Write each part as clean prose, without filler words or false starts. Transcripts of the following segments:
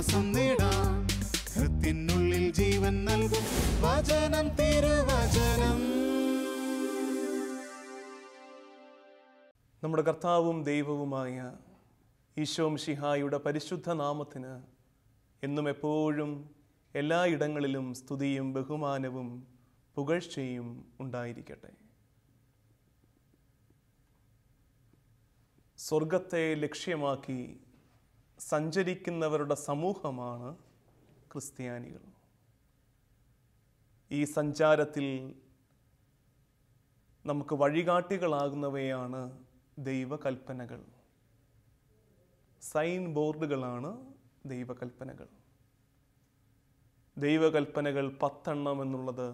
ആശ്വാസം നേടാം. ഹൃത്തിനുള്ളിൽ ജീവൻ നൽകും വചനം, തിരുവചനം. നമ്മുടെ കർത്താവും ദൈവവുമായ ഈശോ മിശിഹായുടെ പരിശുദ്ധ നാമത്തിന് എന്നും എപ്പോഴും എല്ലായിടങ്ങളിലും സ്തുതിയും ബഹുമാനവും പുകഴ്ചയും ഉണ്ടായിരിക്കട്ടെ. സ്വർഗത്തെ ലക്ഷ്യമാക്കി സഞ്ചരിക്കുന്നവരുടെ സമൂഹമാണ് ക്രിസ്ത്യാനികൾ. ഈ സഞ്ചാരത്തിൽ നമുക്ക് വഴികാട്ടികളാകുന്നവയാണ് ദൈവകൽപ്പനകൾ. സൈൻ ബോർഡുകളാണ് ദൈവകൽപ്പനകൾ. ദൈവകൽപ്പനകൾ 10 എന്നുള്ളത്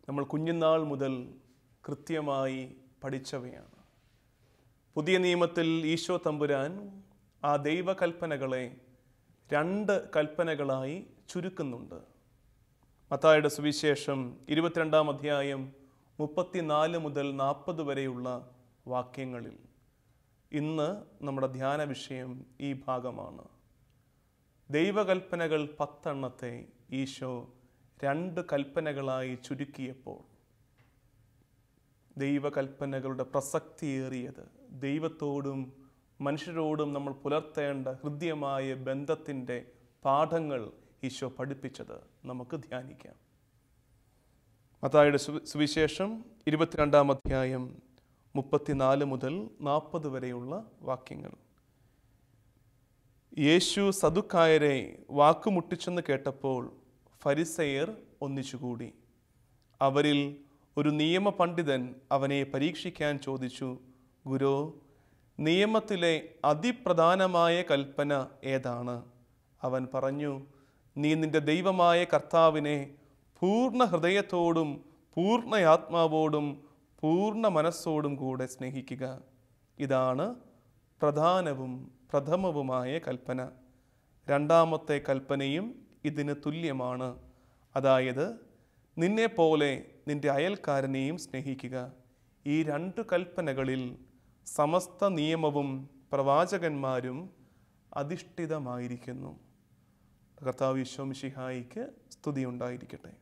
നമ്മൾ കുഞ്ഞുനാൾ മുതൽ കൃത്യമായി പഠിച്ചവയാണ്. പുതിയ നിയമത്തിൽ ഈശോ തമ്പുരാൻ ആ ദൈവകൽപ്പനകളെ 2 കൽപ്പനകളായി ചുരുക്കുന്നുണ്ട്. മത്തായിയുടെ സുവിശേഷം 22-ാം അധ്യായം 34 മുതൽ 40 വരെയുള്ള വാക്യങ്ങളിൽ ഇന്ന് നമ്മുടെ ധ്യാന വിഷയം ഈ ഭാഗമാണ്. ദൈവകൽപ്പനകൾ 10 ഈശോ 2 കൽപ്പനകളായി ചുരുക്കിയപ്പോൾ ദൈവകൽപ്പനകളുടെ പ്രസക്തിയേറിയത്, ദൈവത്തോടും മനുഷ്യരോടും നമ്മൾ പുലർത്തേണ്ട ഹൃദ്യമായ ബന്ധത്തിൻ്റെ പാഠങ്ങൾ ഈശോ പഠിപ്പിച്ചത് നമുക്ക് ധ്യാനിക്കാം. മത്തായിയുടെ സുവിശേഷം 22-ാം അധ്യായം 34 മുതൽ 40 വരെയുള്ള വാക്യങ്ങൾ. യേശു സദുക്കായരെ വാക്കുമുട്ടിച്ചെന്ന് കേട്ടപ്പോൾ ഫരിസേയർ ഒന്നിച്ചുകൂടി. അവരിൽ ഒരു നിയമപണ്ഡിതൻ അവനെ പരീക്ഷിക്കാൻ ചോദിച്ചു, ഗുരോ, നിയമത്തിലെ അതിപ്രധാനമായ കൽപ്പന ഏതാണ്? അവൻ പറഞ്ഞു, നീ നിന്റെ ദൈവമായ കർത്താവിനെ പൂർണ്ണ ഹൃദയത്തോടും പൂർണ്ണ ആത്മാവോടും പൂർണ്ണ മനസ്സോടും കൂടെ സ്നേഹിക്കുക. ഇതാണ് പ്രധാനവും പ്രഥമവുമായ കൽപ്പന. 2-ാമത്തെ കൽപ്പനയും ഇതിന് തുല്യമാണ്. അതായത്, നിന്നെപ്പോലെ നിന്റെ അയൽക്കാരനെയും സ്നേഹിക്കുക. ഈ 2 കൽപ്പനകളിൽ സമസ്ത നിയമവും പ്രവാചകന്മാരും അധിഷ്ഠിതമായിരിക്കുന്നു. കർത്താവ് ഈശോ മിശിഹായിക്ക് സ്തുതി ഉണ്ടായിരിക്കട്ടെ.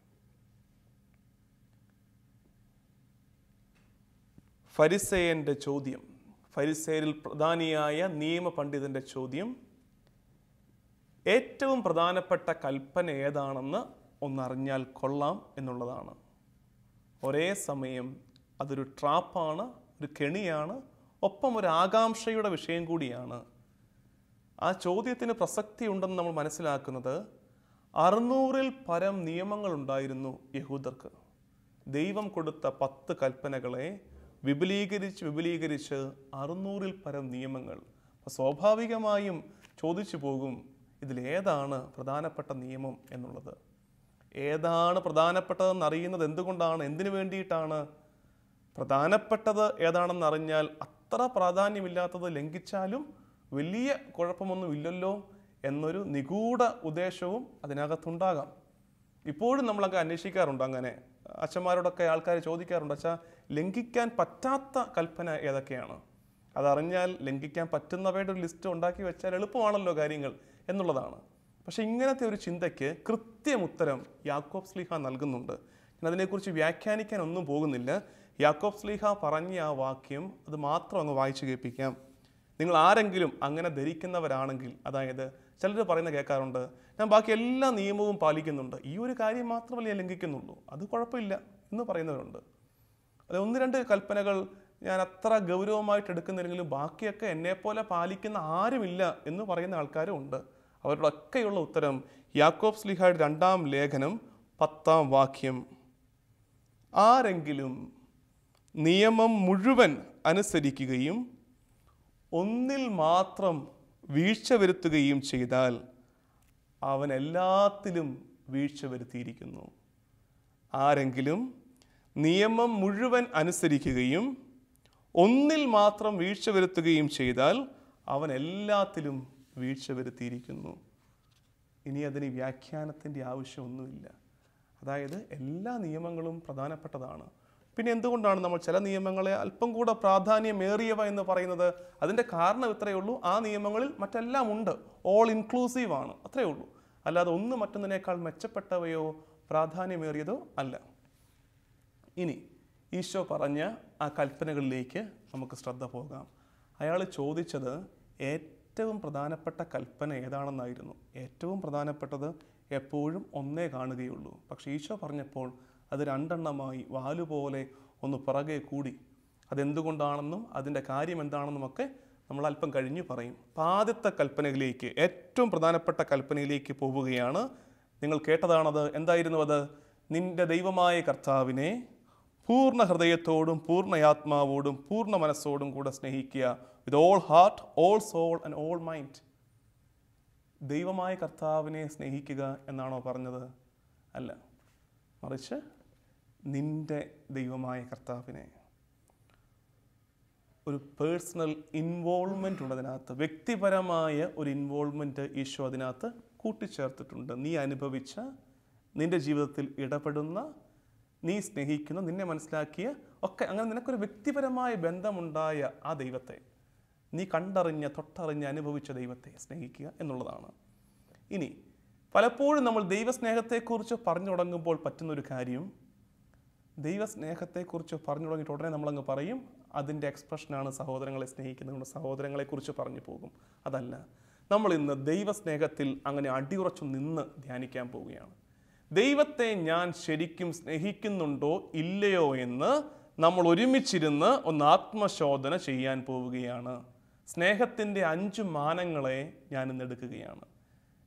ഫരിസേയൻ്റെ ചോദ്യം, ഫരിസേയരിൽ പ്രധാനിയായ നിയമപണ്ഡിതൻ്റെ ചോദ്യം, ഏറ്റവും പ്രധാനപ്പെട്ട കൽപ്പന ഏതാണെന്ന് ഒന്നറിഞ്ഞാൽ കൊള്ളാം എന്നുള്ളതാണ്. ഒരേ സമയം അതൊരു ട്രാപ്പാണ്, ഒരു കെണിയാണ്, ഒപ്പം ഒരു ആകാംക്ഷയുടെ വിഷയം കൂടിയാണ്. ആ ചോദ്യത്തിന് പ്രസക്തി ഉണ്ടെന്ന് നമ്മൾ മനസ്സിലാക്കുന്നത് 600-ൽ പരം നിയമങ്ങളുണ്ടായിരുന്നു യഹൂദർക്ക്. ദൈവം കൊടുത്ത 10 കൽപ്പനകളെ വിപുലീകരിച്ച് 600-ൽ പരം നിയമങ്ങൾ. അപ്പോൾ സ്വാഭാവികമായും ചോദിച്ചു പോകും, ഇതിലേതാണ് പ്രധാനപ്പെട്ട നിയമം എന്നുള്ളത്. ഏതാണ് പ്രധാനപ്പെട്ടതെന്ന് അറിയുന്നത് എന്തുകൊണ്ടാണ്, എന്തിനു വേണ്ടിയിട്ടാണ്? പ്രധാനപ്പെട്ടത് ഏതാണെന്ന് അറിഞ്ഞാൽ അത്ര പ്രാധാന്യമില്ലാത്തത് ലംഘിച്ചാലും വലിയ കുഴപ്പമൊന്നും ഇല്ലല്ലോ എന്നൊരു നിഗൂഢ ഉദ്ദേശവും അതിനകത്തുണ്ടാകാം. ഇപ്പോഴും നമ്മളൊക്കെ അന്വേഷിക്കാറുണ്ട്. അങ്ങനെ അച്ഛന്മാരോടൊക്കെ ആൾക്കാർ ചോദിക്കാറുണ്ട്, അച്ഛാ, ലംഘിക്കാൻ പറ്റാത്ത കൽപ്പന ഏതൊക്കെയാണ്? അതറിഞ്ഞാൽ ലംഘിക്കാൻ പറ്റുന്നവയുടെ ഒരു ലിസ്റ്റ് ഉണ്ടാക്കി വെച്ചാൽ എളുപ്പമാണല്ലോ കാര്യങ്ങൾ എന്നുള്ളതാണ്. പക്ഷെ ഇങ്ങനത്തെ ഒരു ചിന്തയ്ക്ക് കൃത്യമുത്തരം യാക്കോബ് ശ്ലീഹ നൽകുന്നുണ്ട്. ഞാൻ അതിനെക്കുറിച്ച് വ്യാഖ്യാനിക്കാൻ ഒന്നും പോകുന്നില്ല. യാക്കോബ് ശ്ലീഹ പറഞ്ഞ ആ വാക്യം അത് മാത്രം അങ്ങ് വായിച്ചു കേൾപ്പിക്കാം. നിങ്ങൾ ആരെങ്കിലും അങ്ങനെ ധരിക്കുന്നവരാണെങ്കിൽ, അതായത് ചിലർ പറയുന്ന കേൾക്കാറുണ്ട്, ഞാൻ ബാക്കി എല്ലാ നിയമവും പാലിക്കുന്നുണ്ട്, ഈ ഒരു കാര്യം മാത്രമല്ല ഞാൻ ലംഘിക്കുന്നുള്ളൂ, അത് കുഴപ്പമില്ല എന്ന് പറയുന്നവരുണ്ട്. അത് 1-2 കൽപ്പനകൾ ഞാൻ അത്ര ഗൗരവമായിട്ട് എടുക്കുന്നില്ലെങ്കിലും ബാക്കിയൊക്കെ എന്നെപ്പോലെ പാലിക്കുന്ന ആരുമില്ല എന്ന് പറയുന്ന ആൾക്കാരും ഉണ്ട്. അവരോടൊക്കെയുള്ള ഉത്തരം യാക്കോബ് ശ്ലീഹയുടെ 2-ാം ലേഖനം 10-ാം വാക്യം. ആരെങ്കിലും നിയമം മുഴുവൻ അനുസരിക്കുകയും ഒന്നിൽ മാത്രം വീഴ്ച വരുത്തുകയും ചെയ്താൽ അവൻ എല്ലാത്തിലും വീഴ്ച വരുത്തിയിരിക്കുന്നു. ആരെങ്കിലും നിയമം മുഴുവൻ അനുസരിക്കുകയും ഒന്നിൽ മാത്രം വീഴ്ച വരുത്തുകയും ചെയ്താൽ അവൻ എല്ലാത്തിലും വീഴ്ച വരുത്തിയിരിക്കുന്നു. ഇനി അതിന് വ്യാഖ്യാനത്തിൻ്റെ ആവശ്യമൊന്നുമില്ല. അതായത് എല്ലാ നിയമങ്ങളും പ്രധാനപ്പെട്ടതാണ്. പിന്നെ എന്തുകൊണ്ടാണ് നമ്മൾ ചില നിയമങ്ങളെ അല്പം കൂടെ പ്രാധാന്യമേറിയവ എന്ന് പറയുന്നത്? അതിൻ്റെ കാരണം ഇത്രയേ ഉള്ളൂ, ആ നിയമങ്ങളിൽ മറ്റെല്ലാം ഉണ്ട്, ഓൾ ഇൻക്ലൂസീവ് ആണ്, അത്രയേ ഉള്ളൂ. അല്ലാതെ ഒന്ന് മറ്റൊന്നിനേക്കാൾ മെച്ചപ്പെട്ടവയോ പ്രാധാന്യമേറിയതോ അല്ല. ഇനി ഈശോ പറഞ്ഞ ആ കൽപ്പനകളിലേക്ക് നമുക്ക് ശ്രദ്ധ പോകാം. അയാൾ ചോദിച്ചത് ഏറ്റവും പ്രധാനപ്പെട്ട കൽപ്പന ഏതാണെന്നായിരുന്നു. ഏറ്റവും പ്രധാനപ്പെട്ടത് എപ്പോഴും ഒന്നേ കാണുകയുള്ളൂ. പക്ഷേ ഈശോ പറഞ്ഞപ്പോൾ അത് രണ്ടെണ്ണമായി വാലുപോലെ ഒന്ന് പിറകെ കൂടി. അതെന്തുകൊണ്ടാണെന്നും അതിൻ്റെ കാര്യം എന്താണെന്നുമൊക്കെ നമ്മൾ അല്പം കഴിഞ്ഞ് പറയും. അപ്പോൾ ആദ്യത്തെ കൽപ്പനയിലേക്ക്, ഏറ്റവും പ്രധാനപ്പെട്ട കൽപ്പനയിലേക്ക് പോവുകയാണ്. നിങ്ങൾ കേട്ടതാണത്. എന്തായിരുന്നു അത്? നിന്റെ ദൈവമായ കർത്താവിനെ പൂർണ്ണ ഹൃദയത്തോടും പൂർണ്ണയാത്മാവോടും പൂർണ്ണ മനസ്സോടും കൂടെ സ്നേഹിക്കുക. With all heart, all soul and all mind. ദൈവമായ കർത്താവിനെ സ്നേഹിക്കുക എന്നാണോ പറഞ്ഞത്? അല്ല, മറിച്ച് നിന്റെ ദൈവമായ കർത്താവിനെ. ഒരു പേഴ്സണൽ ഇൻവോൾവ്മെൻ്റ് ഉണ്ട് അതിനകത്ത്, വ്യക്തിപരമായ ഒരു ഇൻവോൾവ്മെൻറ്റ് ഈശോ അതിനകത്ത് കൂട്ടിച്ചേർത്തിട്ടുണ്ട്. നീ അനുഭവിച്ച, നിന്റെ ജീവിതത്തിൽ ഇടപെടുന്ന, നീ സ്നേഹിക്കുന്ന, നിന്നെ മനസ്സിലാക്കിയ ഒക്കെ, അങ്ങനെ നിനക്കൊരു വ്യക്തിപരമായ ബന്ധമുണ്ടായ ആ ദൈവത്തെ, നീ കണ്ടറിഞ്ഞ, തൊട്ടറിഞ്ഞ് അനുഭവിച്ച ദൈവത്തെ സ്നേഹിക്കുക എന്നുള്ളതാണ്. ഇനി പലപ്പോഴും നമ്മൾ ദൈവസ്നേഹത്തെക്കുറിച്ച് പറഞ്ഞു തുടങ്ങുമ്പോൾ പറ്റുന്നൊരു കാര്യം, ദൈവസ്നേഹത്തെക്കുറിച്ച് പറഞ്ഞു തുടങ്ങിയിട്ട് ഉടനെ നമ്മളങ്ങ് പറയും അതിൻ്റെ എക്സ്പ്രഷനാണ് സഹോദരങ്ങളെ സ്നേഹിക്കുന്നതുകൊണ്ട് സഹോദരങ്ങളെക്കുറിച്ച് പറഞ്ഞു പോകും. അതല്ല, നമ്മൾ ഇന്ന് ദൈവസ്നേഹത്തിൽ അങ്ങനെ അടിയുറച്ചു നിന്ന് ധ്യാനിക്കാൻ പോവുകയാണ്. ദൈവത്തെ ഞാൻ ശരിക്കും സ്നേഹിക്കുന്നുണ്ടോ ഇല്ലയോ എന്ന് നമ്മൾ ഒരുമിച്ചിരുന്ന് ഒന്ന് ആത്മശോധന ചെയ്യാൻ പോവുകയാണ്. സ്നേഹത്തിൻ്റെ 5 മാനങ്ങളെ ഞാൻ ഇന്ന് എടുക്കുകയാണ്.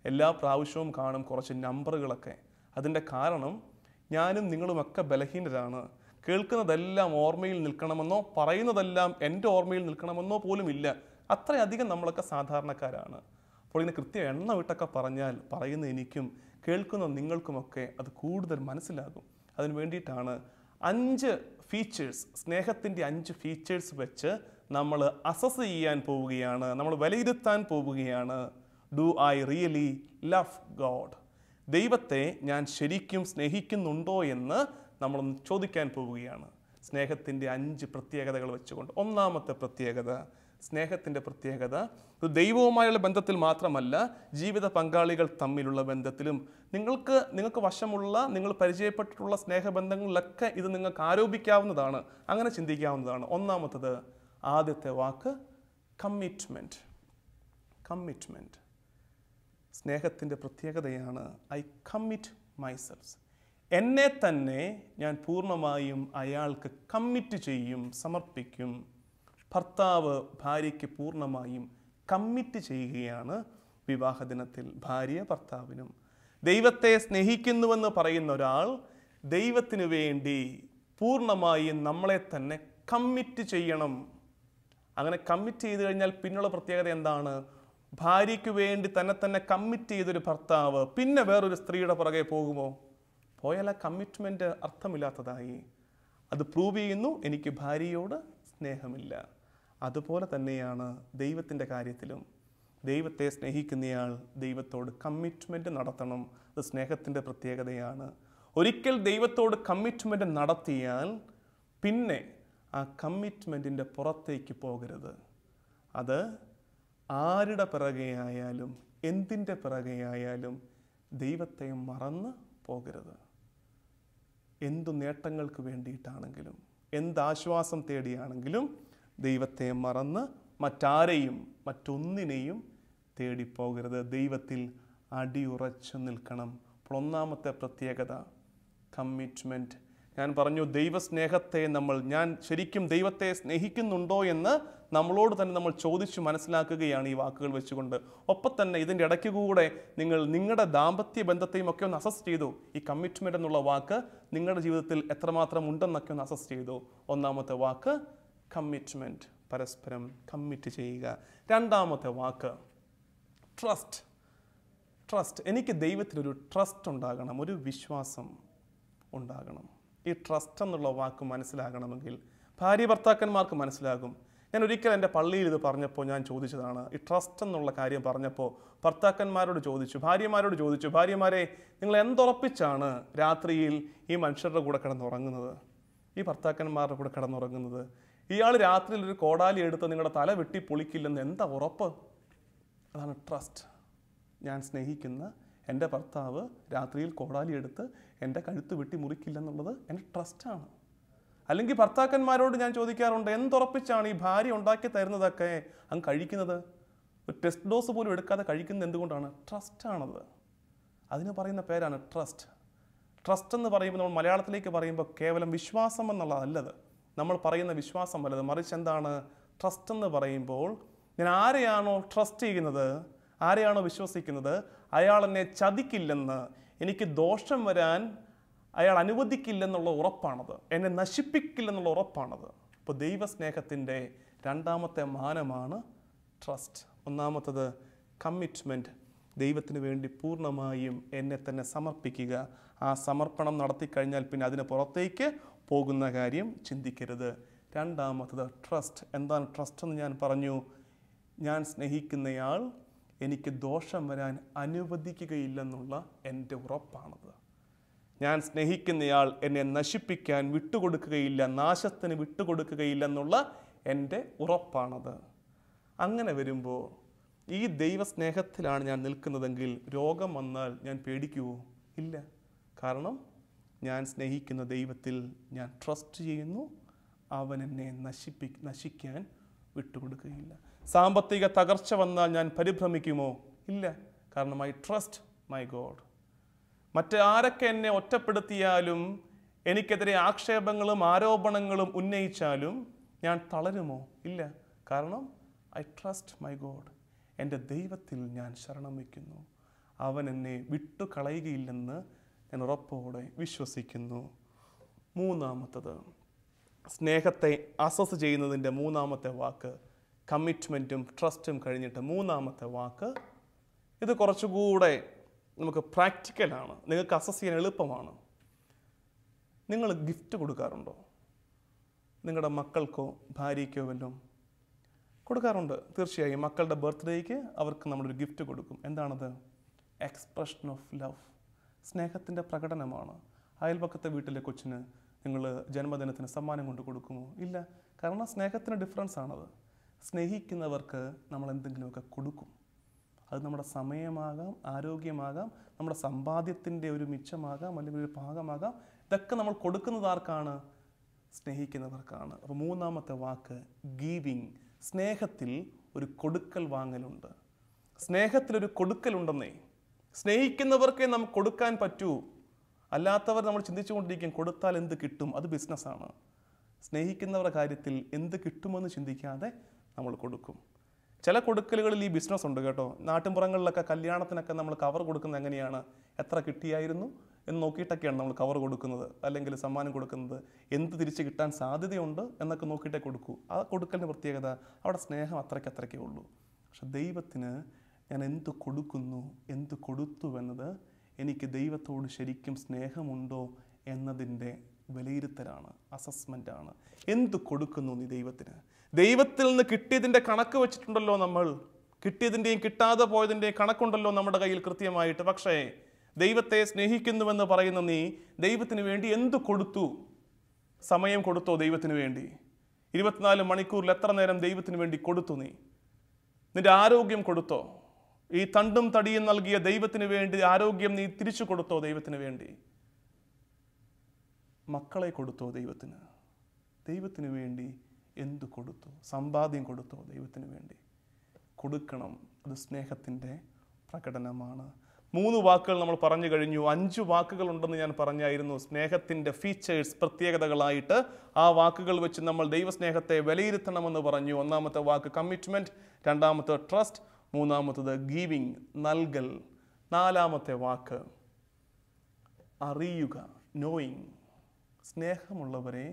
എല്ലാ പ്രാവശ്യവും കാണും കുറച്ച് നമ്പറുകളൊക്കെ. അതിൻ്റെ കാരണം ഞാനും നിങ്ങളുമൊക്കെ ബലഹീനരാണ്. കേൾക്കുന്നതെല്ലാം ഓർമ്മയിൽ നിൽക്കണമെന്നോ പറയുന്നതെല്ലാം എൻ്റെ ഓർമ്മയിൽ നിൽക്കണമെന്നോ പോലും ഇല്ല. അത്രയധികം നമ്മളൊക്കെ സാധാരണക്കാരാണ്. അപ്പോൾ ഇതിന് കൃത്യം എണ്ണ വിട്ടൊക്കെ പറഞ്ഞാൽ പറയുന്ന എനിക്കും കേൾക്കുന്ന നിങ്ങൾക്കുമൊക്കെ അത് കൂടുതൽ മനസ്സിലാകും. അതിന് വേണ്ടിയിട്ടാണ് 5 ഫീച്ചേഴ്സ്, സ്നേഹത്തിൻ്റെ 5 ഫീച്ചേഴ്സ് വെച്ച് നമ്മൾ അസസ് ചെയ്യാൻ പോവുകയാണ്, നമ്മൾ വിലയിരുത്താൻ പോവുകയാണ്. Do I really love God? ദൈവത്തെ ഞാൻ ശരിക്കും സ്നേഹിക്കുന്നുണ്ടോ എന്ന് നമ്മളൊന്ന് ചോദിക്കാൻ പോവുകയാണ്. സ്നേഹത്തിൻ്റെ 5 പ്രത്യേകതകൾ വെച്ചുകൊണ്ട്. ഒന്നാമത്തെ പ്രത്യേകത, സ്നേഹത്തിൻ്റെ പ്രത്യേകത ഒരു ദൈവവുമായുള്ള ബന്ധത്തിൽ മാത്രമല്ല, ജീവിത പങ്കാളികൾ തമ്മിലുള്ള ബന്ധത്തിലും നിങ്ങൾക്ക് വശമുള്ള, നിങ്ങൾ പരിചയപ്പെട്ടിട്ടുള്ള സ്നേഹബന്ധങ്ങളിലൊക്കെ ഇത് നിങ്ങൾക്ക് ആരോപിക്കാവുന്നതാണ്, അങ്ങനെ ചിന്തിക്കാവുന്നതാണ്. ഒന്നാമത്തത്, ആദ്യത്തെ വാക്ക് കമ്മിറ്റ്മെൻറ്റ്. കമ്മിറ്റ്മെൻറ്റ് സ്നേഹത്തിൻ്റെ പ്രത്യേകതയാണ്. I commit myself. എന്നെ തന്നെ ഞാൻ പൂർണ്ണമായും അയാൾക്ക് കമ്മിറ്റ് ചെയ്യും, സമർപ്പിക്കും. ഭർത്താവ് ഭാര്യയ്ക്ക് പൂർണ്ണമായും കമ്മിറ്റ് ചെയ്യുകയാണ് വിവാഹദിനത്തിൽ, ഭാര്യ ഭർത്താവിനും. ദൈവത്തെ സ്നേഹിക്കുന്നുവെന്ന് പറയുന്ന ഒരാൾ ദൈവത്തിന് വേണ്ടി പൂർണ്ണമായും നമ്മളെ തന്നെ കമ്മിറ്റ് ചെയ്യണം. അങ്ങനെ കമ്മിറ്റ് ചെയ്ത് കഴിഞ്ഞാൽ പിന്നുള്ള പ്രത്യേകത എന്താണ്? ഭാര്യയ്ക്ക് വേണ്ടി തന്നെ കമ്മിറ്റ് ചെയ്തൊരു ഭർത്താവ് പിന്നെ വേറൊരു സ്ത്രീയുടെ പുറകെ പോകുമോ? പോയാൽ ആ കമ്മിറ്റ്മെൻറ്റ് അർത്ഥമില്ലാത്തതായി. അത് പ്രൂവ് ചെയ്യുന്നു എനിക്ക് ഭാര്യയോട് സ്നേഹമില്ല. അതുപോലെ തന്നെയാണ് ദൈവത്തിൻ്റെ കാര്യത്തിലും. ദൈവത്തെ സ്നേഹിക്കുന്നയാൾ ദൈവത്തോട് കമ്മിറ്റ്മെൻറ്റ് നടത്തണം. അത് സ്നേഹത്തിൻ്റെ പ്രത്യേകതയാണ്. ഒരിക്കൽ ദൈവത്തോട് കമ്മിറ്റ്മെൻറ്റ് നടത്തിയാൽ പിന്നെ ആ കമ്മിറ്റ്മെൻറ്റിൻ്റെ പുറത്തേക്ക് പോകരുത്. അത് ആരുടെ പിറകെയായാലും എന്തിൻ്റെ പിറകെയായാലും ദൈവത്തെ മറന്ന് പോകരുത്. എന്തു നേട്ടങ്ങൾക്ക് വേണ്ടിയിട്ടാണെങ്കിലും എന്താശ്വാസം തേടിയാണെങ്കിലും ദൈവത്തെ മറന്ന് മറ്റാരെയും മറ്റൊന്നിനെയും തേടിപ്പോകരുത്. ദൈവത്തിൽ അടിയുറച്ചു നിൽക്കണം. അപ്പോൾ ഒന്നാമത്തെ പ്രത്യേകത കമ്മിറ്റ്മെൻറ്റ്. ഞാൻ പറഞ്ഞു, ദൈവസ്നേഹത്തെ ഞാൻ ശരിക്കും ദൈവത്തെ സ്നേഹിക്കുന്നുണ്ടോ എന്ന് നമ്മളോട് തന്നെ നമ്മൾ ചോദിച്ചു മനസ്സിലാക്കുകയാണ് ഈ വാക്കുകൾ വെച്ചുകൊണ്ട്. ഒപ്പം തന്നെ ഇതിൻ്റെ ഇടയ്ക്ക് കൂടെ നിങ്ങളുടെ ദാമ്പത്യ ബന്ധത്തെയും ഒക്കെ ഒന്ന് അസസ് ചെയ്തു. ഈ കമ്മിറ്റ്മെൻ്റ് എന്നുള്ള വാക്ക് നിങ്ങളുടെ ജീവിതത്തിൽ എത്രമാത്രം ഉണ്ടെന്നൊക്കെ ഒന്ന് അസസ് ചെയ്തു. ഒന്നാമത്തെ വാക്ക് കമ്മിറ്റ്മെൻറ്റ്, പരസ്പരം കമ്മിറ്റ് ചെയ്യുക. രണ്ടാമത്തെ വാക്ക് ട്രസ്റ്റ്. ട്രസ്റ്റ്. എനിക്ക് ദൈവത്തിലൊരു ട്രസ്റ്റ് ഉണ്ടാകണം, ഒരു വിശ്വാസം ഉണ്ടാകണം. ഈ ട്രസ്റ്റ് എന്നുള്ള വാക്ക് മനസ്സിലാകണമെങ്കിൽ ഭാര്യ ഭർത്താക്കന്മാർക്ക് മനസ്സിലാകും. ഞാൻ ഒരിക്കൽ എൻ്റെ പള്ളിയിൽ ഇത് പറഞ്ഞപ്പോൾ ഞാൻ ചോദിച്ചതാണ്. ഈ ട്രസ്റ്റ് എന്നുള്ള കാര്യം പറഞ്ഞപ്പോൾ ഭർത്താക്കന്മാരോട് ചോദിച്ചു, ഭാര്യമാരോട് ചോദിച്ചു, ഭാര്യമാരെ നിങ്ങൾ എന്തുറപ്പിച്ചാണ് രാത്രിയിൽ ഈ മനുഷ്യരുടെ കൂടെ കിടന്നുറങ്ങുന്നത്? ഈ ഭർത്താക്കന്മാരുടെ കൂടെ കിടന്നുറങ്ങുന്നത്? ഇയാൾ രാത്രിയിൽ ഒരു കോടാലി എടുത്ത് നിങ്ങളുടെ തല വെട്ടി പൊളിക്കില്ലെന്ന് എന്താ ഉറപ്പ്? അതാണ് ട്രസ്റ്റ്. ഞാൻ സ്നേഹിക്കുന്ന എൻ്റെ ഭർത്താവ് രാത്രിയിൽ കോടാലി എടുത്ത് എൻ്റെ കഴുത്ത് വെട്ടി മുറിക്കില്ലെന്നുള്ളത് എൻ്റെ ട്രസ്റ്റാണ്. അല്ലെങ്കിൽ ഭർത്താക്കന്മാരോട് ഞാൻ ചോദിക്കാറുണ്ട്, എന്തുറപ്പിച്ചാണ് ഈ ഭാര്യ ഉണ്ടാക്കി തരുന്നതൊക്കെ അങ്ങ് കഴിക്കുന്നത്? ഒരു ടെസ്റ്റ് ഡോസ് പോലും എടുക്കാതെ കഴിക്കുന്നത് എന്തുകൊണ്ടാണ്? ട്രസ്റ്റാണത്. അതിന് പറയുന്ന പേരാണ് ട്രസ്റ്റ്. ട്രസ്റ്റ് എന്ന് പറയുമ്പോൾ നമ്മൾ മലയാളത്തിലേക്ക് പറയുമ്പോൾ കേവലം വിശ്വാസം എന്നുള്ളതല്ലത്. നമ്മൾ പറയുന്ന വിശ്വാസം അല്ലത്, മറിച്ച് എന്താണ് ട്രസ്റ്റ് എന്ന് പറയുമ്പോൾ? ഞാൻ ആരെയാണോ ട്രസ്റ്റ് ചെയ്യുന്നത്, ആരെയാണോ വിശ്വസിക്കുന്നത്, അയാൾ എന്നെ ചതിക്കില്ലെന്ന്, എനിക്ക് ദോഷം വരാൻ അയാൾ അനുവദിക്കില്ലെന്നുള്ള ഉറപ്പാണത്, എന്നെ നശിപ്പിക്കില്ലെന്നുള്ള ഉറപ്പാണത്. ഇപ്പോൾ ദൈവസ്നേഹത്തിൻ്റെ രണ്ടാമത്തെ മാനമാണ് ട്രസ്റ്റ്. ഒന്നാമത്തത് കമ്മിറ്റ്മെൻറ്റ്, ദൈവത്തിന് വേണ്ടി പൂർണ്ണമായും എന്നെ തന്നെ സമർപ്പിക്കുക. ആ സമർപ്പണം നടത്തിക്കഴിഞ്ഞാൽ പിന്നെ അതിന് പുറത്തേക്ക് പോകുന്ന കാര്യം ചിന്തിക്കരുത്. രണ്ടാമത്തത് ട്രസ്റ്റ്. എന്താണ് ട്രസ്റ്റ് എന്ന് ഞാൻ പറഞ്ഞു? ഞാൻ സ്നേഹിക്കുന്നയാൾ എനിക്ക് ദോഷം വരാൻ അനുവദിക്കുകയില്ലെന്നുള്ള എൻ്റെ ഉറപ്പാണത്. ഞാൻ സ്നേഹിക്കുന്നയാൾ എന്നെ നശിപ്പിക്കാൻ വിട്ടുകൊടുക്കുകയില്ല, നാശത്തിന് വിട്ടുകൊടുക്കുകയില്ലെന്നുള്ള എൻ്റെ ഉറപ്പാണത്. അങ്ങനെ വരുമ്പോൾ ഈ ദൈവസ്നേഹത്തിലാണ് ഞാൻ നിൽക്കുന്നതെങ്കിൽ രോഗം വന്നാൽ ഞാൻ പേടിക്കുമോ? ഇല്ല. കാരണം ഞാൻ സ്നേഹിക്കുന്ന ദൈവത്തിൽ ഞാൻ ട്രസ്റ്റ് ചെയ്യുന്നു. അവൻ എന്നെ നശിക്കാൻ വിട്ടുകൊടുക്കുകയില്ല. സാമ്പത്തിക തകർച്ച വന്നാൽ ഞാൻ പരിഭ്രമിക്കുമോ? ഇല്ല. കാരണം ഐ ട്രസ്റ്റ് മൈ ഗോഡ്. മറ്റാരൊക്കെ എന്നെ ഒറ്റപ്പെടുത്തിയാലും എനിക്കെതിരെ ആക്ഷേപങ്ങളും ആരോപണങ്ങളും ഉന്നയിച്ചാലും ഞാൻ തളരുമോ? ഇല്ല. കാരണം ഐ ട്രസ്റ്റ് മൈ ഗോഡ്. എൻ്റെ ദൈവത്തിൽ ഞാൻ ശരണം വയ്ക്കുന്നു. അവൻ എന്നെ വിട്ടുകളയുകയില്ലെന്ന് ഞാൻ ഉറപ്പോടെ വിശ്വസിക്കുന്നു. മൂന്നാമത്തത്, സ്നേഹത്തെ അസസ് ചെയ്യുന്നതിൻ്റെ മൂന്നാമത്തെ വാക്ക് കമ്മിറ്റ്മെൻറ്റും ട്രസ്റ്റും കഴിഞ്ഞിട്ട് മൂന്നാമത്തെ വാക്ക്, ഇത് കുറച്ചുകൂടെ നമുക്ക് പ്രാക്ടിക്കലാണ്, നിങ്ങൾക്ക് അസസ് ചെയ്യാൻ എളുപ്പമാണ്. നിങ്ങൾ ഗിഫ്റ്റ് കൊടുക്കാറുണ്ടോ? നിങ്ങളുടെ മക്കൾക്കോ ഭാര്യയ്ക്കോ വല്ലതും കൊടുക്കാറുണ്ട്. തീർച്ചയായും മക്കളുടെ ബർത്ത്ഡേക്ക് അവർക്ക് നമ്മളൊരു ഗിഫ്റ്റ് കൊടുക്കും. എന്താണത്? എക്സ്പ്രഷൻ ഓഫ് ലവ്, സ്നേഹത്തിൻ്റെ പ്രകടനമാണ്. അയൽപക്കത്തെ വീട്ടിലെ കൊച്ചിന് നിങ്ങൾ ജന്മദിനത്തിന് സമ്മാനം കൊണ്ട് കൊടുക്കുമോ? ഇല്ല. കാരണം സ്നേഹത്തിന് ഡിഫറൻസ് ആണത്. സ്നേഹിക്കുന്നവർക്ക് നമ്മൾ എന്തെങ്കിലുമൊക്കെ കൊടുക്കും. അത് നമ്മുടെ സമയമാകാം, ആരോഗ്യമാകാം, നമ്മുടെ സമ്പാദ്യത്തിൻ്റെ ഒരു മിച്ചമാകാം, അല്ലെങ്കിൽ ഒരു ഭാഗമാകാം. ഇതൊക്കെ നമ്മൾ കൊടുക്കുന്നത് ആർക്കാണ്? സ്നേഹിക്കുന്നവർക്കാണ്. അപ്പോൾ മൂന്നാമത്തെ വാക്ക് ഗീവിങ്. സ്നേഹത്തിൽ ഒരു കൊടുക്കൽ വാങ്ങലുണ്ട്. സ്നേഹത്തിലൊരു കൊടുക്കലുണ്ടെന്നേ. സ്നേഹിക്കുന്നവർക്കേ നമുക്ക് കൊടുക്കാൻ പറ്റൂ. അല്ലാത്തവർ നമ്മൾ ചിന്തിച്ചുകൊണ്ടിരിക്കും കൊടുത്താൽ എന്ത് കിട്ടും, അത് ബിസിനസ്സാണ്. സ്നേഹിക്കുന്നവരുടെ കാര്യത്തിൽ എന്ത് കിട്ടുമെന്ന് ചിന്തിക്കാതെ നമ്മൾ കൊടുക്കും. ചില കൊടുക്കലുകളിൽ ഈ ബിസിനസ് ഉണ്ട് കേട്ടോ. നാട്ടിൻപുറങ്ങളിലൊക്കെ കല്യാണത്തിനൊക്കെ നമ്മൾ കവർ കൊടുക്കുന്നത് എങ്ങനെയാണ്? എത്ര കിട്ടിയായിരുന്നു എന്ന് നോക്കിയിട്ടൊക്കെയാണ് നമ്മൾ കവർ കൊടുക്കുന്നത്, അല്ലെങ്കിൽ സമ്മാനം കൊടുക്കുന്നത്. എന്ത് തിരിച്ച് കിട്ടാൻ സാധ്യതയുണ്ട് എന്നൊക്കെ നോക്കിയിട്ടേ കൊടുക്കൂ. ആ കൊടുക്കലിൻ്റെ പ്രത്യേകത അവിടെ സ്നേഹം അത്രയ്ക്കേ ഉള്ളൂ. പക്ഷെ ദൈവത്തിന് ഞാൻ എന്ത് കൊടുക്കുന്നു, എന്ത് കൊടുത്തു എന്നത് എനിക്ക് ദൈവത്തോട് ശരിക്കും സ്നേഹമുണ്ടോ എന്നതിൻ്റെ വിലയിരുത്തലാണ്, അസസ്മെൻ്റാണ്. എന്ത് കൊടുക്കുന്നു നീ ദൈവത്തിന്? ദൈവത്തിൽ നിന്ന് കിട്ടിയതിൻ്റെ കണക്ക് വെച്ചിട്ടുണ്ടല്ലോ നമ്മൾ. കിട്ടിയതിൻ്റെയും കിട്ടാതെ പോയതിൻ്റെയും കണക്കുണ്ടല്ലോ നമ്മുടെ കയ്യിൽ കൃത്യമായിട്ട്. പക്ഷേ ദൈവത്തെ സ്നേഹിക്കുന്നുവെന്ന് പറയുന്ന നീ ദൈവത്തിന് വേണ്ടി എന്ത് കൊടുത്തു? സമയം കൊടുത്തോ ദൈവത്തിന് വേണ്ടി? 24 മണിക്കൂറിൽ എത്ര നേരം ദൈവത്തിന് വേണ്ടി കൊടുത്തു നീ? നിന്റെ ആരോഗ്യം കൊടുത്തോ? ഈ തണ്ടും തടിയും നൽകിയ ദൈവത്തിന് വേണ്ടി ആരോഗ്യം നീ തിരിച്ചു കൊടുത്തോ ദൈവത്തിന് വേണ്ടി? മക്കളെ കൊടുത്തോ ദൈവത്തിന്? ദൈവത്തിന് വേണ്ടി എന്തു കൊടുത്തു? സമ്പാദ്യം കൊടുത്തോ ദൈവത്തിന് വേണ്ടി? കൊടുക്കണം. അത് സ്നേഹത്തിൻ്റെ പ്രകടനമാണ്. 3 വാക്കുകൾ നമ്മൾ പറഞ്ഞു കഴിഞ്ഞു. 5 വാക്കുകൾ ഉണ്ടെന്ന് ഞാൻ പറഞ്ഞായിരുന്നു. സ്നേഹത്തിൻ്റെ ഫീച്ചേഴ്സ്, പ്രത്യേകതകളായിട്ട് ആ വാക്കുകൾ വെച്ച് നമ്മൾ ദൈവസ്നേഹത്തെ വിലയിരുത്തണമെന്ന് പറഞ്ഞു. ഒന്നാമത്തെ വാക്ക് കമ്മിറ്റ്മെൻറ്റ്, രണ്ടാമത്തെ ട്രസ്റ്റ്, മൂന്നാമത്തത് ഗീവിങ്, നൽകൽ. നാലാമത്തെ വാക്ക് അറിയുക, നോയിങ്. സ്നേഹമുള്ളവരെ,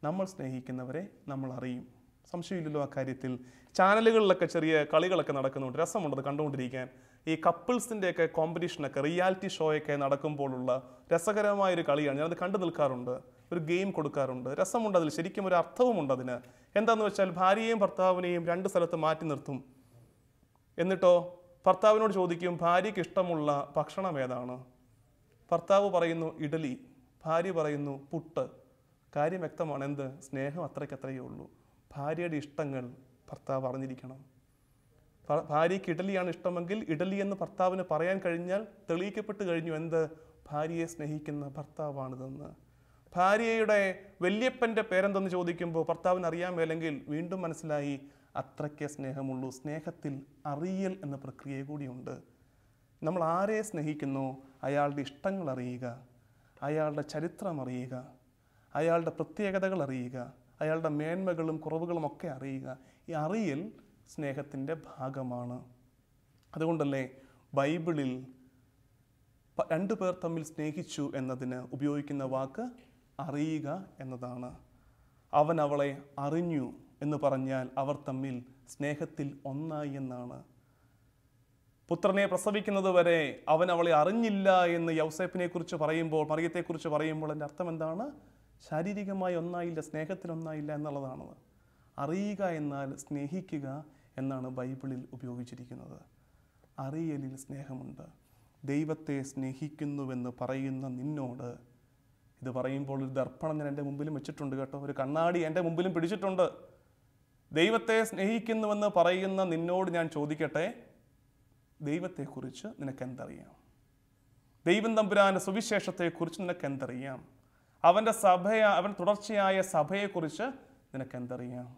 നമ്മൾ സ്നേഹിക്കുന്നവരെ നമ്മൾ അറിയും. സംശയമില്ലല്ലോ ആ കാര്യത്തിൽ. ചാനലുകളിലൊക്കെ ചെറിയ കളികളൊക്കെ നടക്കുന്നുണ്ട്, രസമുണ്ടത് കണ്ടുകൊണ്ടിരിക്കാൻ. ഈ കപ്പിൾസിൻ്റെയൊക്കെ കോമ്പറ്റീഷനൊക്കെ, റിയാലിറ്റി ഷോയൊക്കെ നടക്കുമ്പോഴുള്ള രസകരമായൊരു കളിയാണ്. ഞാനത് കണ്ടു നിൽക്കാറുണ്ട്. ഒരു ഗെയിം കൊടുക്കാറുണ്ട്, രസമുണ്ട്. അതിൽ ശരിക്കും ഒരു അർത്ഥവുമുണ്ട് അതിന്. എന്താണെന്ന് വെച്ചാൽ ഭാര്യയെയും ഭർത്താവിനെയും 2 സ്ഥലത്ത് മാറ്റി നിർത്തും. എന്നിട്ടോ ഭർത്താവിനോട് ചോദിക്കും ഭാര്യയ്ക്ക് ഇഷ്ടമുള്ള ഭക്ഷണം ഏതാണ്? ഭർത്താവ് പറയുന്നു ഇഡലി, ഭാര്യ പറയുന്നു പുട്ട്. കാര്യം വ്യക്തമാണ്. എന്ത്? സ്നേഹം അത്രയ്ക്കത്രയേ ഉള്ളൂ. ഭാര്യയുടെ ഇഷ്ടങ്ങൾ ഭർത്താവ് അറിഞ്ഞിരിക്കണം. ഭാര്യയ്ക്ക് ഇഡലിയാണ് ഇഷ്ടമെങ്കിൽ ഇഡലി എന്ന് ഭർത്താവിന് പറയാൻ കഴിഞ്ഞാൽ തെളിയിക്കപ്പെട്ട് കഴിഞ്ഞു എന്ത്? ഭാര്യയെ സ്നേഹിക്കുന്ന ഭർത്താവാണിതെന്ന്. ഭാര്യയുടെ വല്യപ്പൻ്റെ പേരെന്തെന്ന് ചോദിക്കുമ്പോൾ ഭർത്താവിന് അറിയാൻ മേലെങ്കിൽ വീണ്ടും മനസ്സിലായി അത്രയ്ക്കേ സ്നേഹമുള്ളൂ. സ്നേഹത്തിൽ അറിയൽ എന്ന പ്രക്രിയ കൂടിയുണ്ട്. നമ്മൾ ആരെ സ്നേഹിക്കുന്നോ അയാളുടെ ഇഷ്ടങ്ങൾ അറിയുക, അയാളുടെ ചരിത്രം അറിയുക, അയാളുടെ പ്രത്യേകതകൾ അറിയുക, അയാളുടെ മേന്മകളും കുറവുകളും ഒക്കെ അറിയുക. ഈ അറിയൽ സ്നേഹത്തിൻ്റെ ഭാഗമാണ്. അതുകൊണ്ടല്ലേ ബൈബിളിൽ രണ്ടു പേർ തമ്മിൽ സ്നേഹിച്ചു എന്നതിന് ഉപയോഗിക്കുന്ന വാക്ക് അറിയുക എന്നതാണ്. അവൻ അവളെ അറിഞ്ഞു എന്ന് പറഞ്ഞാൽ അവർ തമ്മിൽ സ്നേഹത്തിൽ ഒന്നായി എന്നാണ്. പുത്രനെ പ്രസവിക്കുന്നത് വരെ അവൻ അവളെ അറിഞ്ഞില്ല എന്ന് യൗസേപ്പിനെ കുറിച്ച് പറയുമ്പോൾ, മറിയത്തെക്കുറിച്ച് പറയുമ്പോൾ എൻ്റെ അർത്ഥം എന്താണ്? ശാരീരികമായി ഒന്നായില്ല, സ്നേഹത്തിൽ ഒന്നായില്ല എന്നുള്ളതാണ്. അറിയുക എന്നാൽ സ്നേഹിക്കുക എന്നാണ് ബൈബിളിൽ ഉപയോഗിച്ചിരിക്കുന്നത്. അറിയലിൽ സ്നേഹമുണ്ട്. ദൈവത്തെ സ്നേഹിക്കുന്നുവെന്ന് പറയുന്ന നിന്നോട്, ഇത് പറയുമ്പോൾ ഒരു ദർപ്പണം ഞാൻ എൻ്റെ മുമ്പിലും വെച്ചിട്ടുണ്ട് കേട്ടോ, ഒരു കണ്ണാടി എൻ്റെ മുമ്പിലും പിടിച്ചിട്ടുണ്ട്. ദൈവത്തെ സ്നേഹിക്കുന്നുവെന്ന് പറയുന്ന നിന്നോട് ഞാൻ ചോദിക്കട്ടെ, ദൈവത്തെക്കുറിച്ച് നിനക്കെന്തറിയാം? ദൈവം തമ്പുരാന്റെ സുവിശേഷത്തെക്കുറിച്ച് നിനക്കെന്തറിയാം? അവൻ്റെ തുടർച്ചയായ സഭയെക്കുറിച്ച് നിനക്കെന്തറിയാം?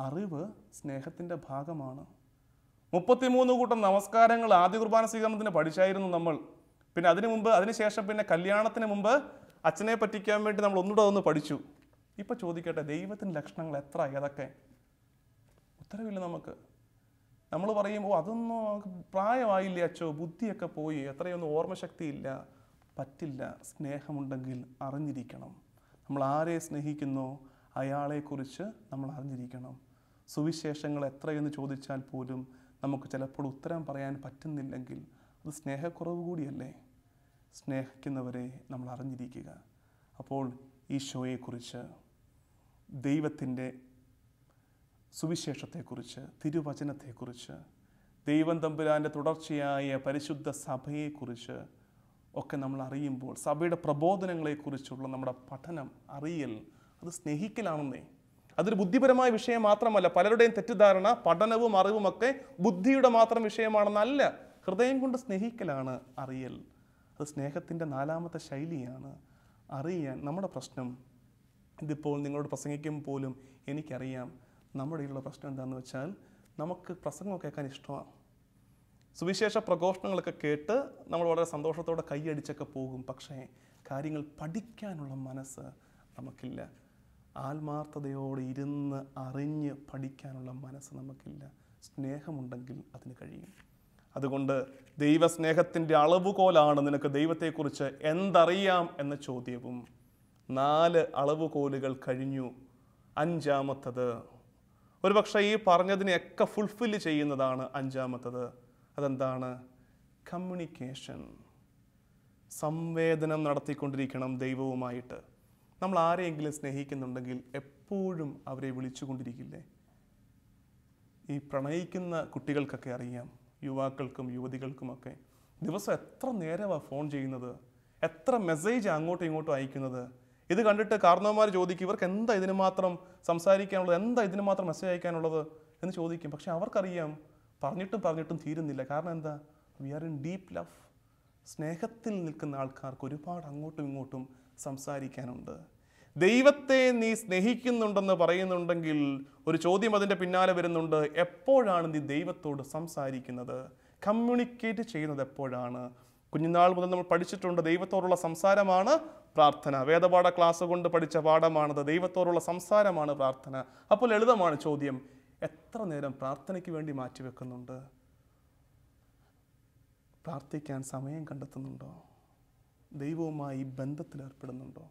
അറിവ് സ്നേഹത്തിൻ്റെ ഭാഗമാണ്. 33 കൂട്ടം നമസ്കാരങ്ങൾ ആദ്യ കുർബാന സ്വീകരണത്തിന് പഠിച്ചായിരുന്നു നമ്മൾ. പിന്നെ അതിനുശേഷം പിന്നെ കല്യാണത്തിന് മുമ്പ് അച്ഛനെ പറ്റിക്കാൻ വേണ്ടി നമ്മൾ ഒന്നുകൂടെ ഒന്ന് പഠിച്ചു. ഇപ്പം ചോദിക്കട്ടെ, ദൈവത്തിൻ്റെ ലക്ഷണങ്ങൾ എത്ര ഏതൊക്കെ? ഉത്തരവില്ല നമുക്ക്. നമ്മൾ പറയും, അതൊന്നും പ്രായമായില്ലേ അച്ചോ, ബുദ്ധിയൊക്കെ പോയി, എത്രയൊന്നും ഓർമ്മശക്തി ഇല്ല. പറ്റില്ല. സ്നേഹമുണ്ടെങ്കിൽ അറിഞ്ഞിരിക്കണം. നമ്മൾ ആരെ സ്നേഹിക്കുന്നോ അയാളെക്കുറിച്ച് നമ്മൾ അറിഞ്ഞിരിക്കണം. സുവിശേഷങ്ങൾ എത്രയെന്ന് ചോദിച്ചാൽ പോലും നമുക്ക് ചിലപ്പോൾ ഉത്തരം പറയാൻ പറ്റുന്നില്ലെങ്കിൽ അത് സ്നേഹക്കുറവ് കൂടിയല്ലേ? സ്നേഹിക്കുന്നവരെ നമ്മൾ അറിഞ്ഞിരിക്കുക. അപ്പോൾ ഈശോയെക്കുറിച്ച്, ദൈവത്തിൻ്റെ സുവിശേഷത്തെക്കുറിച്ച്, തിരുവചനത്തെക്കുറിച്ച്, ദൈവം തമ്പുരാൻ്റെ തുടർച്ചയായ പരിശുദ്ധ സഭയെക്കുറിച്ച് ഒക്കെ നമ്മൾ അറിയുമ്പോൾ, സഭയുടെ പ്രബോധനങ്ങളെക്കുറിച്ചുള്ള നമ്മുടെ പഠനം, അറിയൽ, അത് സ്നേഹിക്കലാണെന്നേ. അതൊരു ബുദ്ധിപരമായ വിഷയം മാത്രമല്ല. പലരുടെയും തെറ്റിദ്ധാരണ പഠനവും അറിവുമൊക്കെ ബുദ്ധിയുടെ മാത്രം വിഷയമാണെന്നല്ല. ഹൃദയം കൊണ്ട് സ്നേഹിക്കലാണ് അറിയൽ. അത് സ്നേഹത്തിൻ്റെ 4ാമത്തെ ശൈലിയാണ്. അറിയാൻ നമ്മുടെ പ്രശ്നം, ഇതിപ്പോൾ നിങ്ങളോട് പ്രസംഗിക്കുമ്പോൾ പോലും എനിക്കറിയാം നമ്മുടെ ഉള്ള പ്രശ്നം എന്താണെന്ന് വെച്ചാൽ, നമുക്ക് പ്രസംഗം കേൾക്കാൻ ഇഷ്ടമാണ്. സുവിശേഷ പ്രഘോഷണങ്ങളൊക്കെ കേട്ട് നമ്മൾ വളരെ സന്തോഷത്തോടെ കൈയടിച്ചൊക്കെ പോകും. പക്ഷേ കാര്യങ്ങൾ പഠിക്കാനുള്ള മനസ്സ് നമുക്കില്ല. ആത്മാർത്ഥതയോടെ ഇരുന്ന് അറിഞ്ഞ് പഠിക്കാനുള്ള മനസ്സ് നമുക്കില്ല. സ്നേഹമുണ്ടെങ്കിൽ അതിന് കഴിയും. അതുകൊണ്ട് ദൈവസ്നേഹത്തിൻ്റെ അളവുകോലാണ് നിനക്ക് ദൈവത്തെക്കുറിച്ച് എന്തറിയാം എന്ന ചോദ്യവും. 4 അളവുകോലുകൾ കഴിഞ്ഞു. 5ാമത്തത് ഒരുപക്ഷെ ഈ പറഞ്ഞതിനെയൊക്കെ ഫുൾഫില്ല് ചെയ്യുന്നതാണ്. 5ാമത്തത് അതെന്താണ്? കമ്മ്യൂണിക്കേഷൻ. സംവേദനം നടത്തിക്കൊണ്ടിരിക്കണം ദൈവവുമായിട്ട്. നമ്മൾ ആരെയെങ്കിലും സ്നേഹിക്കുന്നുണ്ടെങ്കിൽ എപ്പോഴും അവരെ വിളിച്ചുകൊണ്ടിരിക്കില്ലേ? ഈ പ്രണയിക്കുന്ന കുട്ടികൾക്കൊക്കെ അറിയാം, യുവാക്കൾക്കും യുവതികൾക്കുമൊക്കെ ദിവസം എത്ര നേരമാണ് ഫോൺ ചെയ്യുന്നത്, എത്ര മെസ്സേജ് അങ്ങോട്ടും ഇങ്ങോട്ടും അയക്കുന്നത്. ഇത് കണ്ടിട്ട് കാരണവന്മാർ ചോദിക്കും, ഇവർക്ക് എന്താ ഇതിന് മാത്രം സംസാരിക്കാനുള്ളത്, എന്താ ഇതിന് മാത്രം മെസ്സേജ് അയക്കാനുള്ളത് എന്ന് ചോദിക്കും. പക്ഷെ അവർക്കറിയാം പറഞ്ഞിട്ടും തീരുന്നില്ല. കാരണം എന്താ? We are in deep love. സ്നേഹത്തിൽ നിൽക്കുന്ന ആൾക്കാർക്ക് ഒരുപാട് അങ്ങോട്ടും ഇങ്ങോട്ടും സംസാരിക്കാനുണ്ട്. ദൈവത്തെ നീ സ്നേഹിക്കുന്നുണ്ടെന്ന് പറയുന്നുണ്ടെങ്കിൽ ഒരു ചോദ്യം അതിൻ്റെ പിന്നാലെ വരുന്നുണ്ട്. എപ്പോഴാണ് നീ ദൈവത്തോട് സംസാരിക്കുന്നത്? കമ്മ്യൂണിക്കേറ്റ് ചെയ്യുന്നത് എപ്പോഴാണ്? കുഞ്ഞുനാൾ മുതൽ നമ്മൾ പഠിച്ചിട്ടുണ്ട്, ദൈവത്തോടുള്ള സംസാരമാണ് പ്രാർത്ഥന. വേദപാഠ ക്ലാസ് കൊണ്ട് പഠിച്ച പാഠമാണത്. ദൈവത്തോടുള്ള സംസാരമാണ് പ്രാർത്ഥന. അപ്പോൾ ലളിതമാണ് ചോദ്യം, എത്ര നേരം പ്രാർത്ഥനയ്ക്ക് വേണ്ടി മാറ്റിവെക്കുന്നുണ്ട്? പ്രാർത്ഥിക്കാൻ സമയം കണ്ടെത്തുന്നുണ്ടോ? ദൈവവുമായി ബന്ധത്തിലേർപ്പെടുന്നുണ്ടോ?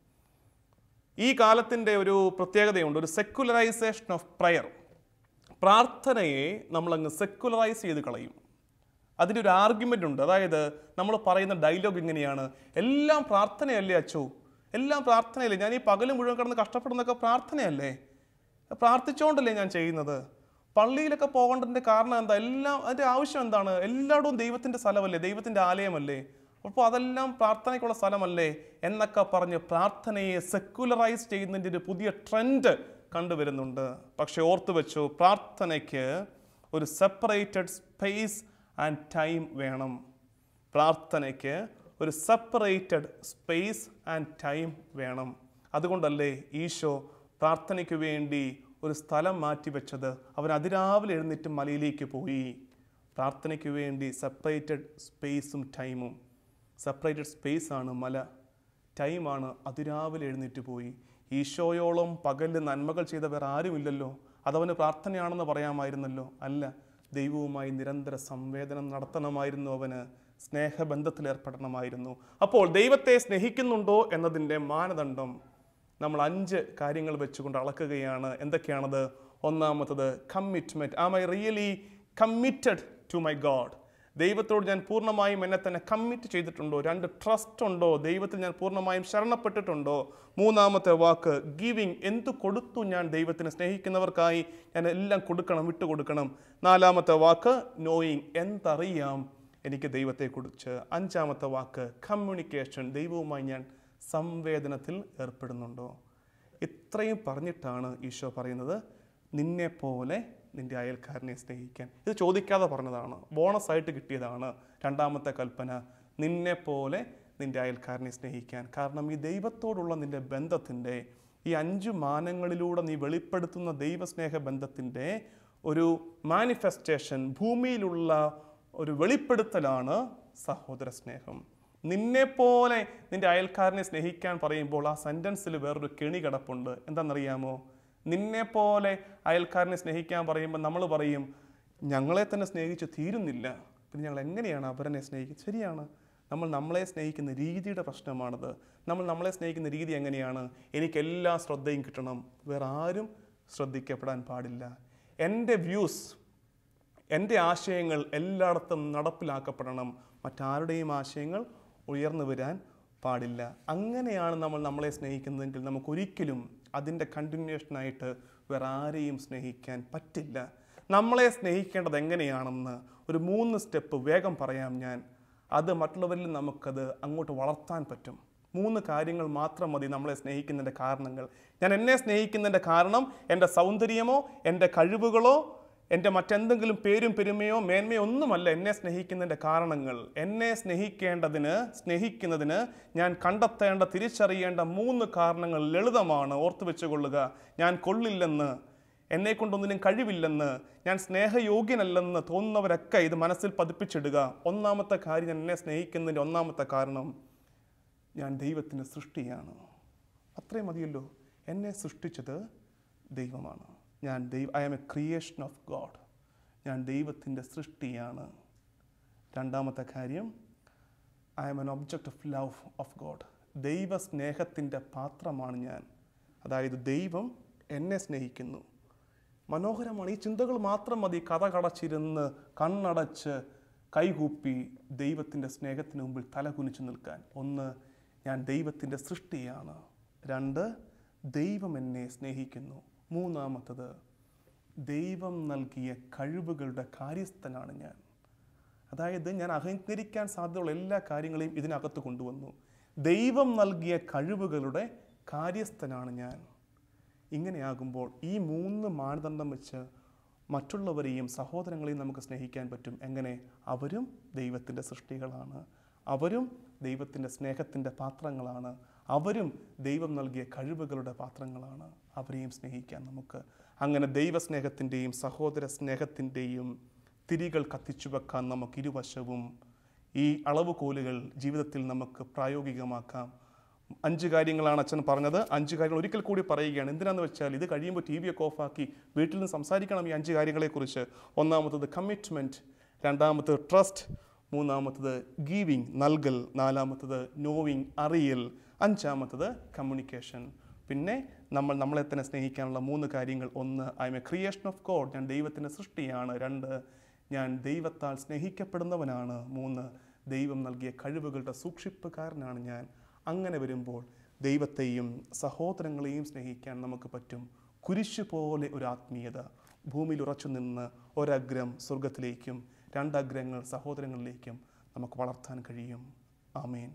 ഈ കാലത്തിൻ്റെ ഒരു പ്രത്യേകതയുണ്ട്, ഒരു സെക്കുലറൈസേഷൻ ഓഫ് പ്രയർ. പ്രാർത്ഥനയെ നമ്മളങ്ങ് സെക്കുലറൈസ് ചെയ്ത് കളയും. അതിൻ്റെ ഒരു ആർഗ്യുമെൻ്റ് ഉണ്ട്. അതായത് നമ്മൾ പറയുന്ന ഡയലോഗ് ഇങ്ങനെയാണ്, എല്ലാം പ്രാർത്ഥനയല്ലേ അച്ചോ, എല്ലാം പ്രാർത്ഥനയല്ലേ, ഞാൻ ഈ പകൽ മുഴുവൻ കിടന്ന് കഷ്ടപ്പെടുന്നതൊക്കെ പ്രാർത്ഥനയല്ലേ, പ്രാർത്ഥിച്ചുകൊണ്ടല്ലേ ഞാൻ ചെയ്യുന്നത്. പള്ളിയിലൊക്കെ പോകേണ്ടതിൻ്റെ കാരണം എന്താ? അതിൻ്റെ ആവശ്യം എന്താണ്? എല്ലായിടവും ദൈവത്തിൻ്റെ സ്ഥലമല്ലേ, ദൈവത്തിൻ്റെ ആലയമല്ലേ. അപ്പോൾ അതെല്ലാം പ്രാർത്ഥനയ്ക്കുള്ള സ്ഥലമല്ലേ എന്നൊക്കെ പറഞ്ഞ് പ്രാർത്ഥനയെ സെക്യുലറൈസ് ചെയ്യുന്നതിൻ്റെ ഒരു പുതിയ ട്രെൻഡ് കണ്ടുവരുന്നുണ്ട്. പക്ഷെ ഓർത്തു വെച്ചു, പ്രാർത്ഥനയ്ക്ക് ഒരു സെപ്പറേറ്റഡ് സ്പേസ് ആൻഡ് ടൈം വേണം. പ്രാർത്ഥനയ്ക്ക് ഒരു സെപ്പറേറ്റഡ് സ്പേസ് ആൻഡ് ടൈം വേണം. അതുകൊണ്ടല്ലേ ഈശോ പ്രാർത്ഥനയ്ക്ക് വേണ്ടി ഒരു സ്ഥലം മാറ്റിവെച്ചത്. അവൻ അതിരാവിലെ എഴുന്നേറ്റ് മലയിലേക്ക് പോയി. പ്രാർത്ഥനയ്ക്ക് വേണ്ടി സെപ്പറേറ്റഡ് സ്പേസും ടൈമും. സെപ്പറേറ്റഡ് സ്പേസാണ് മല, ടൈമാണ് അതിരാവിലെ എഴുന്നേറ്റ് പോയി. ഈശോയോളം പകലിൽ നന്മകൾ ചെയ്ത വേറെ ആരുമില്ലല്ലോ. അതവന് പ്രാർത്ഥനയാണെന്ന് പറയാമായിരുന്നല്ലോ. അല്ല, ദൈവവുമായി നിരന്തര സംവേദനം നടത്തണമായിരുന്നു. അവന് സ്നേഹബന്ധത്തിലേർപ്പെടണമായിരുന്നു. അപ്പോൾ ദൈവത്തെ സ്നേഹിക്കുന്നുണ്ടോ എന്നതിൻ്റെ മാനദണ്ഡം നമ്മൾ 5 കാര്യങ്ങൾ വെച്ചുകൊണ്ട് അളക്കുകയാണ്. എന്തൊക്കെയാണത്? ഒന്നാമത്തത് commitment. Am I really committed to my God? ദൈവത്തോട് ഞാൻ പൂർണ്ണമായും എന്നെ തന്നെ കമ്മിറ്റ് ചെയ്തിട്ടുണ്ടോ? 2, ട്രസ്റ്റ് ഉണ്ടോ? ദൈവത്തിൽ ഞാൻ പൂർണ്ണമായും ശരണപ്പെട്ടിട്ടുണ്ടോ? മൂന്നാമത്തെ വാക്ക് ഗിവിങ്. എന്തു കൊടുത്തു ഞാൻ ദൈവത്തിനെ? സ്നേഹിക്കുന്നവർക്കായി ഞാൻ എല്ലാം കൊടുക്കണം, വിട്ടുകൊടുക്കണം. 4ാമത്തെ വാക്ക് നോയിങ്. എന്തറിയാം എനിക്ക് ദൈവത്തെക്കുറിച്ച്? 5ാമത്തെ വാക്ക് കമ്മ്യൂണിക്കേഷൻ. ദൈവവുമായി ഞാൻ സംവേദനത്തിൽ ഏർപ്പെടുന്നുണ്ടോ? ഇത്രയും പറഞ്ഞിട്ടാണ് ഈശോ പറയുന്നത് നിന്നെപ്പോലെ നിൻ്റെ അയൽക്കാരനെ സ്നേഹിക്കാൻ. ഇത് ചോദിക്കാതെ പറഞ്ഞതാണ്, ബോണസായിട്ട് കിട്ടിയതാണ് 2ാമത്തെ കൽപ്പന, നിന്നെപ്പോലെ നിൻ്റെ അയൽക്കാരനെ സ്നേഹിക്കാൻ. കാരണം ഈ ദൈവത്തോടുള്ള നിൻ്റെ ബന്ധത്തിൻ്റെ ഈ 5 മാനങ്ങളിലൂടെ നീ വെളിപ്പെടുത്തുന്ന ദൈവസ്നേഹ ബന്ധത്തിൻ്റെ ഒരു മാനിഫെസ്റ്റേഷൻ, ഭൂമിയിലുള്ള ഒരു വെളിപ്പെടുത്തലാണ് സഹോദര സ്നേഹം. നിന്നെപ്പോലെ നിൻ്റെ അയൽക്കാരനെ സ്നേഹിക്കാൻ പറയുമ്പോൾ ആ സെൻറ്റൻസിൽ വേറൊരു കെണി കിടപ്പുണ്ട്. എന്താണെന്നറിയാമോ? നിന്നെപ്പോലെ അയൽക്കാരനെ സ്നേഹിക്കാൻ പറയുമ്പോൾ നമ്മൾ പറയും ഞങ്ങളെ തന്നെ സ്നേഹിച്ച് തീരുന്നില്ല, പിന്നെ ഞങ്ങൾ എങ്ങനെയാണ് അവരനെ സ്നേഹിക്കുന്നത്? ശരിയാണ്, നമ്മളെ സ്നേഹിക്കുന്ന രീതിയുടെ പ്രശ്നമാണത്. നമ്മളെ സ്നേഹിക്കുന്ന രീതി എങ്ങനെയാണ്? എനിക്കെല്ലാ ശ്രദ്ധയും കിട്ടണം, വേറെ ആരും ശ്രദ്ധിക്കപ്പെടാൻ പാടില്ല, എൻ്റെ വ്യൂസ്, എൻ്റെ ആശയങ്ങൾ എല്ലായിടത്തും നടപ്പിലാക്കപ്പെടണം, മറ്റാരുടെയും ആശയങ്ങൾ ഉയർന്നു വരാൻ പാടില്ല. അങ്ങനെയാണ് നമ്മളെ സ്നേഹിക്കുന്നതെങ്കിൽ നമുക്കൊരിക്കലും അതിൻ്റെ കണ്ടിന്യൂഷനായിട്ട് വേറെ ആരെയും സ്നേഹിക്കാൻ പറ്റില്ല. നമ്മളെ സ്നേഹിക്കേണ്ടത് എങ്ങനെയാണെന്ന് ഒരു 3 സ്റ്റെപ്പ് വേഗം പറയാം ഞാൻ. അത് മറ്റുള്ളവരിൽ നമുക്കത് അങ്ങോട്ട് വളർത്താൻ പറ്റും. 3 കാര്യങ്ങൾ മാത്രം മതി നമ്മളെ സ്നേഹിക്കുന്നതിൻ്റെ കാരണങ്ങൾ. ഞാൻ എന്നെ സ്നേഹിക്കുന്നതിൻ്റെ കാരണം എൻ്റെ സൗന്ദര്യമോ എൻ്റെ കഴിവുകളോ എൻ്റെ മറ്റെന്തെങ്കിലും പേരും പെരുമയോ മേന്മയോ ഒന്നുമല്ല എന്നെ സ്നേഹിക്കുന്നതിൻ്റെ കാരണങ്ങൾ. എന്നെ സ്നേഹിക്കുന്നതിന് ഞാൻ കണ്ടെത്തേണ്ട, തിരിച്ചറിയേണ്ട 3 കാരണങ്ങൾ ലളിതമാണ്. ഓർത്തു വെച്ചുകൊള്ളുക. ഞാൻ കൊള്ളില്ലെന്ന്, എന്നെ കൊണ്ടൊന്നിനും കഴിവില്ലെന്ന്, ഞാൻ സ്നേഹയോഗ്യനല്ലെന്ന് തോന്നുന്നവരൊക്കെ ഇത് മനസ്സിൽ പതിപ്പിച്ചിടുക. 1ാമത്തെ കാര്യം, എന്നെ സ്നേഹിക്കുന്നതിൻ്റെ 1ാമത്തെ കാരണം, ഞാൻ ദൈവത്തിൻ്റെ സൃഷ്ടിയാണ്. അത്രയും മതിയല്ലോ. എന്നെ സൃഷ്ടിച്ചത് ദൈവമാണ്. I am a creation of God. ഞാൻ ദൈവത്തിൻ്റെ സൃഷ്ടിയാണ്. 2ാമത്തെ കാര്യം, I am an object of love of God. ദൈവസ്നേഹത്തിൻ്റെ പാത്രമാണ് ഞാൻ. അതായത് ദൈവം എന്നെ സ്നേഹിക്കുന്നു. മനോഹരമാണ്. ഈ ചിന്തകൾ മാത്രം മതി കഥ കടച്ചിരുന്ന് കണ്ണടച്ച് കൈകൂപ്പി ദൈവത്തിൻ്റെ സ്നേഹത്തിന് മുമ്പിൽ തലകുനിച്ച് നിൽക്കാൻ. 1, ഞാൻ ദൈവത്തിൻ്റെ സൃഷ്ടിയാണ്. 2, ദൈവം എന്നെ സ്നേഹിക്കുന്നു. 3ാമത്തത്, ദൈവം നൽകിയ കഴിവുകളുടെ കാര്യസ്ഥനാണ് ഞാൻ. അതായത് ഞാൻ അഹങ്കരിക്കാൻ സാധ്യതയുള്ള എല്ലാ കാര്യങ്ങളെയും ഇതിനകത്ത് കൊണ്ടുവന്നു. ദൈവം നൽകിയ കഴിവുകളുടെ കാര്യസ്ഥനാണ് ഞാൻ. ഇങ്ങനെയാകുമ്പോൾ ഈ 3 മാനദണ്ഡം വെച്ച് മറ്റുള്ളവരെയും സഹോദരങ്ങളെയും നമുക്ക് സ്നേഹിക്കാൻ പറ്റും. എങ്ങനെ? അവരും ദൈവത്തിൻ്റെ സൃഷ്ടികളാണ്, അവരും ദൈവത്തിൻ്റെ സ്നേഹത്തിൻ്റെ പാത്രങ്ങളാണ്, അവരും ദൈവം നൽകിയ കഴിവുകളുടെ പാത്രങ്ങളാണ്. അവരെയും സ്നേഹിക്കാൻ നമുക്ക്. അങ്ങനെ ദൈവസ്നേഹത്തിൻ്റെയും സഹോദര സ്നേഹത്തിൻ്റെയും തിരികൾ കത്തിച്ചു വെക്കാൻ നമുക്ക് ഇരുവശവും ഈ അളവുകോലുകൾ ജീവിതത്തിൽ നമുക്ക് പ്രായോഗികമാക്കാം. 5 കാര്യങ്ങളാണ് അച്ഛൻ പറഞ്ഞത്. 5 കാര്യങ്ങൾ ഒരിക്കൽ കൂടി പറയുകയാണ്. എന്തിനാന്ന് വെച്ചാൽ ഇത് കഴിയുമ്പോൾ TV ഒക്കെ ഓഫാക്കി വീട്ടിൽ നിന്ന് സംസാരിക്കണം ഈ 5 കാര്യങ്ങളെക്കുറിച്ച്. 1ാമത്തത് കമ്മിറ്റ്മെൻറ്റ്, 2ാമത്തത് ട്രസ്റ്റ്, 3ാമത്തത് ഗീവിങ്, നൽകൽ, 4ാമത്തത് നോവിങ്, അറിയൽ, 5ാമത്തത് കമ്മ്യൂണിക്കേഷൻ. പിന്നെ നമ്മളെ തന്നെ സ്നേഹിക്കാനുള്ള 3 കാര്യങ്ങൾ. 1, I M A creation of God. ഞാൻ ദൈവത്തിൻ്റെ സൃഷ്ടിയാണ്. 2, ഞാൻ ദൈവത്താൽ സ്നേഹിക്കപ്പെടുന്നവനാണ്. 3, ദൈവം നൽകിയ കഴിവുകളുടെ സൂക്ഷിപ്പുകാരനാണ് ഞാൻ. അങ്ങനെ വരുമ്പോൾ ദൈവത്തെയും സഹോദരങ്ങളെയും സ്നേഹിക്കാൻ നമുക്ക് പറ്റും. കുരിശ് പോലെ ഒരു ആത്മീയത. ഭൂമിയിൽ ഉറച്ചു നിന്ന് ഒരഗ്രം സ്വർഗത്തിലേക്കും 2 അഗ്രങ്ങൾ സഹോദരങ്ങളിലേക്കും നമുക്ക് വളർത്താൻ കഴിയും. ആമേൻ.